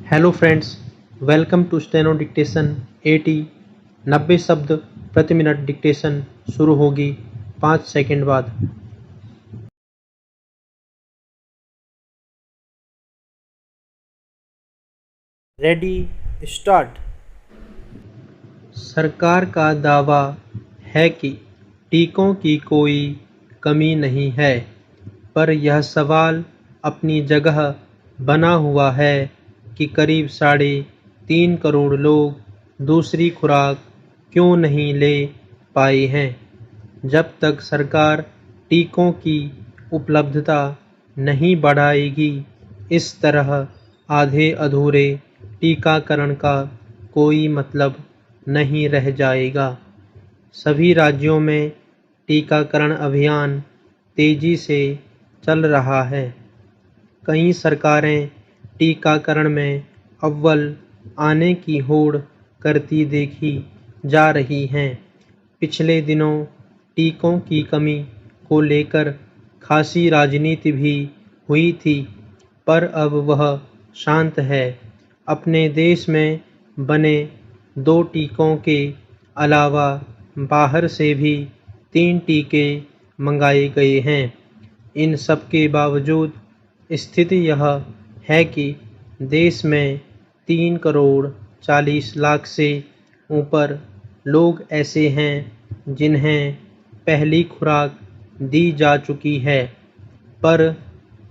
Hello friends, welcome to steno dictation 80। 90 शब्द प्रति minute dictation शुरू होगी 5 सेकंड बाद। Ready, start. सरकार का दावा है कि टीकों की कोई कमी नहीं है, पर यह सवाल अपनी जगह बना हुआ है कि करीब 3.5 करोड़ लोग दूसरी खुराक क्यों नहीं ले पाए हैं। जब तक सरकार टीकों की उपलब्धता नहीं बढ़ाएगी, इस तरह आधे अधूरे टीकाकरण का कोई मतलब नहीं रह जाएगा। सभी राज्यों में टीकाकरण अभियान तेजी से चल रहा है। कई सरकारें टीकाकरण में अव्वल आने की होड़ करती देखी जा रही हैं। पिछले दिनों टीकों की कमी को लेकर खासी राजनीति भी हुई थी, पर अब वह शांत है। अपने देश में बने 2 टीकों के अलावा बाहर से भी 3 टीके मंगाए गए हैं। इन सब के बावजूद स्थिति यह है कि देश में 3 करोड़ 40 लाख से ऊपर लोग ऐसे हैं जिन्हें पहली खुराक दी जा चुकी है, पर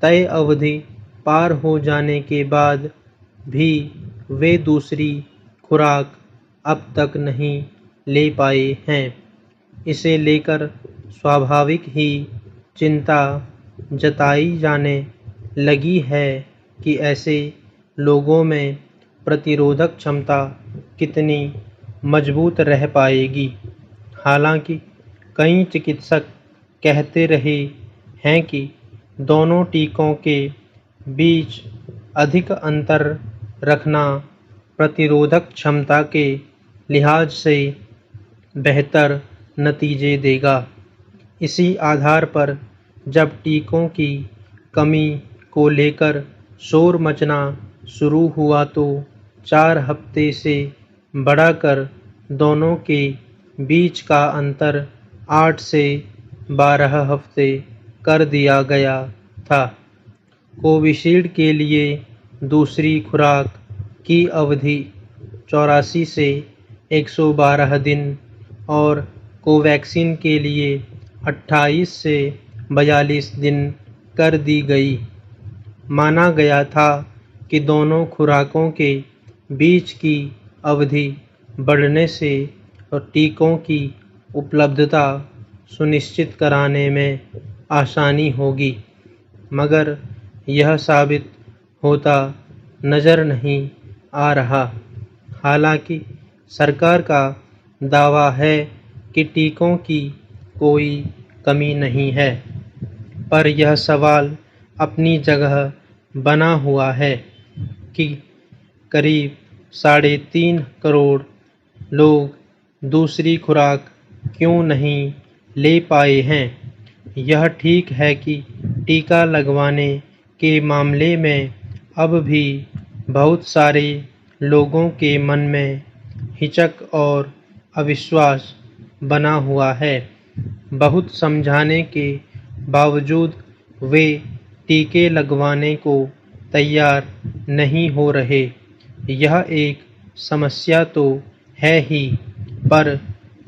तय अवधि पार हो जाने के बाद भी वे दूसरी खुराक अब तक नहीं ले पाए हैं। इसे लेकर स्वाभाविक ही चिंता जताई जाने लगी है कि ऐसे लोगों में प्रतिरोधक क्षमता कितनी मजबूत रह पाएगी। हालांकि कई चिकित्सक कहते रहे हैं कि दोनों टीकों के बीच अधिक अंतर रखना प्रतिरोधक क्षमता के लिहाज से बेहतर नतीजे देगा। इसी आधार पर जब टीकों की कमी को लेकर शोर मचना शुरू हुआ तो 4 हफ्ते से बढ़ाकर दोनों के बीच का अंतर 8 से 12 हफ्ते कर दिया गया था। कोविशील्ड के लिए दूसरी खुराक की अवधि 84 से 112 दिन और कोवैक्सीन के लिए 28 से 42 दिन कर दी गई। माना गया था कि दोनों खुराकों के बीच की अवधि बढ़ने से टीकों की उपलब्धता सुनिश्चित कराने में आसानी होगी, मगर यह साबित होता नजर नहीं आ रहा। हालांकि सरकार का दावा है कि टीकों की कोई कमी नहीं है, पर यह सवाल अपनी जगह बना हुआ है कि करीब 3.5 करोड़ लोग दूसरी खुराक क्यों नहीं ले पाए हैं। यह ठीक है कि टीका लगवाने के मामले में अब भी बहुत सारे लोगों के मन में हिचक और अविश्वास बना हुआ है। बहुत समझाने के बावजूद वे टीके लगवाने को तैयार नहीं हो रहे। यह एक समस्या तो है ही, पर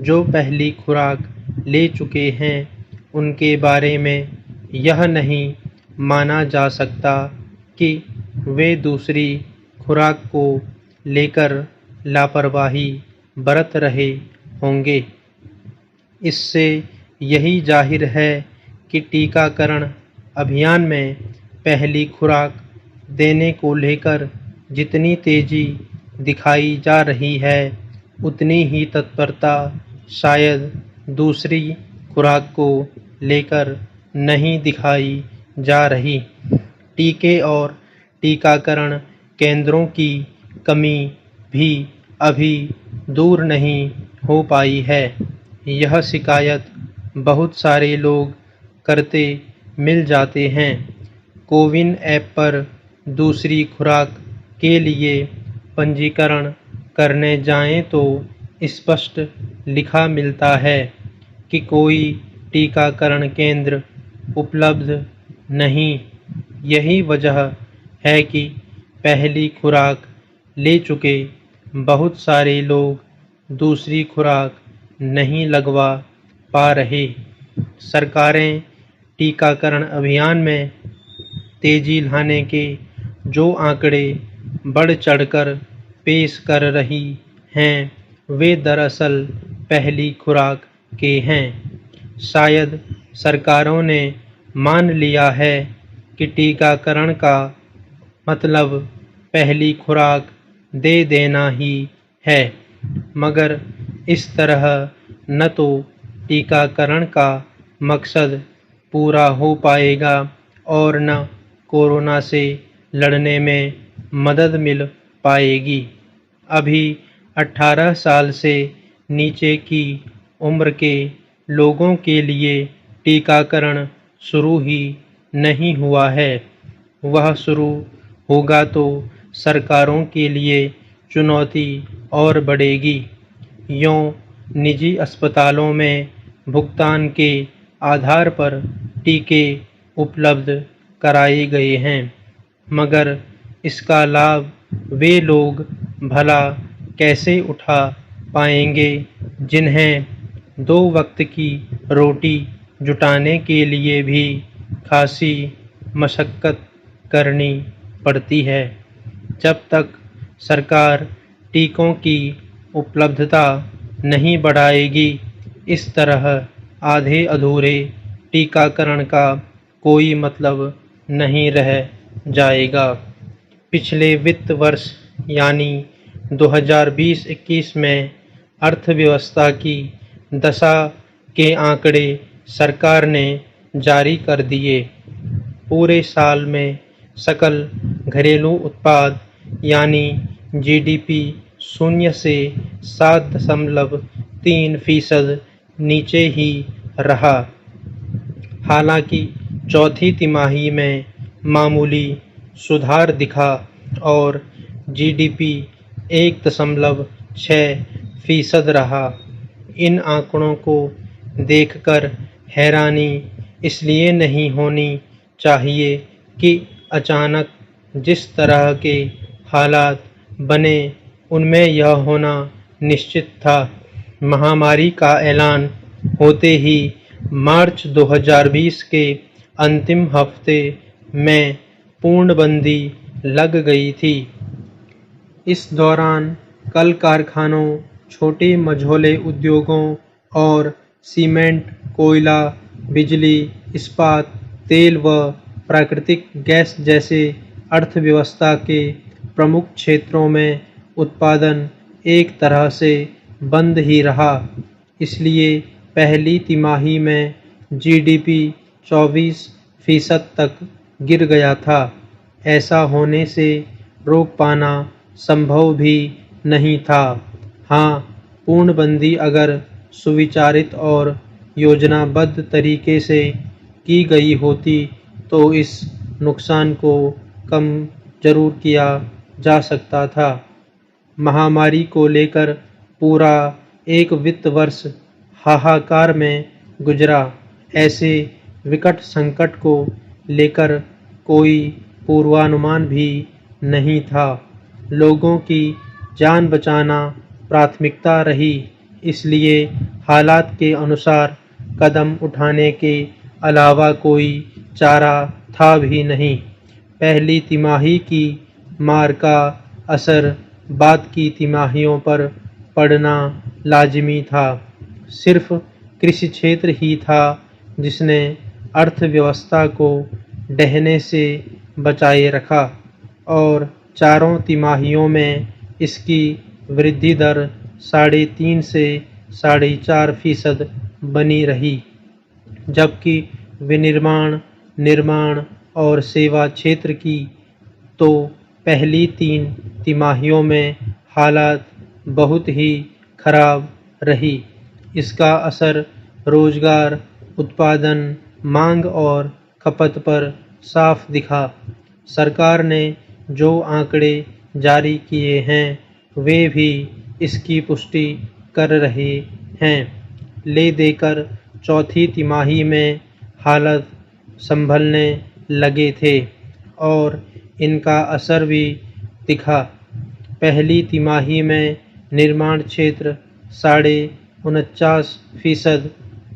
जो पहली खुराक ले चुके हैं उनके बारे में यह नहीं माना जा सकता कि वे दूसरी खुराक को लेकर लापरवाही बरत रहे होंगे। इससे यही जाहिर है कि टीकाकरण अभियान में पहली खुराक देने को लेकर जितनी तेजी दिखाई जा रही है, उतनी ही तत्परता शायद दूसरी खुराक को लेकर नहीं दिखाई जा रही। टीके और टीकाकरण केंद्रों की कमी भी अभी दूर नहीं हो पाई है। यह शिकायत बहुत सारे लोग करते मिल जाते हैं। कोविन ऐप पर दूसरी खुराक के लिए पंजीकरण करने जाएं तो स्पष्ट लिखा मिलता है कि कोई टीकाकरण केंद्र उपलब्ध नहीं। यही वजह है कि पहली खुराक ले चुके बहुत सारे लोग दूसरी खुराक नहीं लगवा पा रहे। सरकारें टीकाकरण अभियान में तेजी लाने के जो आंकड़े बढ़ चढ़कर पेश कर रही हैं, वे दरअसल पहली खुराक के हैं। शायद सरकारों ने मान लिया है कि टीकाकरण का मतलब पहली खुराक दे देना ही है, मगर इस तरह न तो टीकाकरण का मकसद पूरा हो पाएगा और न कोरोना से लड़ने में मदद मिल पाएगी। अभी 18 साल से नीचे की उम्र के लोगों के लिए टीकाकरण शुरू ही नहीं हुआ है। वह शुरू होगा तो सरकारों के लिए चुनौती और बढ़ेगी। यूँ निजी अस्पतालों में भुगतान के आधार पर टीके उपलब्ध कराए गए हैं, मगर इसका लाभ वे लोग भला कैसे उठा पाएंगे जिन्हें 2 वक्त की रोटी जुटाने के लिए भी खासी मशक्कत करनी पड़ती है। जब तक सरकार टीकों की उपलब्धता नहीं बढ़ाएगी, इस तरह आधे अधूरे टीकाकरण का कोई मतलब नहीं रह जाएगा। पिछले वित्त वर्ष यानी 2020-21 में अर्थव्यवस्था की दशा के आंकड़े सरकार ने जारी कर दिए। पूरे साल में सकल घरेलू उत्पाद यानी जीडीपी 0 से 7.3% नीचे ही रहा। हालांकि चौथी तिमाही में मामूली सुधार दिखा और जीडीपी 1.6% रहा। इन आंकड़ों को देखकर हैरानी इसलिए नहीं होनी चाहिए कि अचानक जिस तरह के हालात बने उनमें यह होना निश्चित था। महामारी का ऐलान होते ही मार्च 2020 के अंतिम हफ्ते में पूर्णबंदी लग गई थी। इस दौरान कल कारखानों, छोटे मझोले उद्योगों और सीमेंट, कोयला, बिजली, इस्पात, तेल व प्राकृतिक गैस जैसे अर्थव्यवस्था के प्रमुख क्षेत्रों में उत्पादन एक तरह से बंद ही रहा। इसलिए पहली तिमाही में जीडीपी 24% तक गिर गया था। ऐसा होने से रोक पाना संभव भी नहीं था। हाँ, पूर्णबंदी अगर सुविचारित और योजनाबद्ध तरीके से की गई होती तो इस नुकसान को कम जरूर किया जा सकता था। महामारी को लेकर पूरा एक वित्त वर्ष हाहाकार में गुजरा। ऐसे विकट संकट को लेकर कोई पूर्वानुमान भी नहीं था। लोगों की जान बचाना प्राथमिकता रही, इसलिए हालात के अनुसार कदम उठाने के अलावा कोई चारा था भी नहीं। पहली तिमाही की मार का असर बाद की तिमाहियों पर पड़ना लाजिमी था। सिर्फ कृषि क्षेत्र ही था जिसने अर्थव्यवस्था को ढहने से बचाए रखा और चारों तिमाहियों में इसकी वृद्धि दर 3.5 से 4.5% बनी रही, जबकि विनिर्माण, निर्माण और सेवा क्षेत्र की तो पहली 3 तिमाहियों में हालात बहुत ही खराब रही। इसका असर रोजगार, उत्पादन, मांग और खपत पर साफ दिखा। सरकार ने जो आंकड़े जारी किए हैं, वे भी इसकी पुष्टि कर रहे हैं। ले देकर चौथी तिमाही में हालात संभलने लगे थे और इनका असर भी दिखा। पहली तिमाही में निर्माण क्षेत्र 49.5%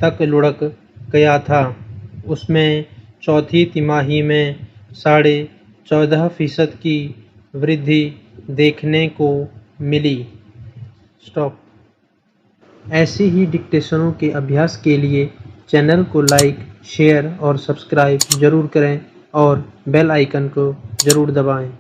तक लुढ़क गया था। उसमें चौथी तिमाही में 14.5% की वृद्धि देखने को मिली। स्टॉप। ऐसे ही डिक्टेशनों के अभ्यास के लिए चैनल को लाइक, शेयर और सब्सक्राइब जरूर करें और बेल आइकन को जरूर दबाएं।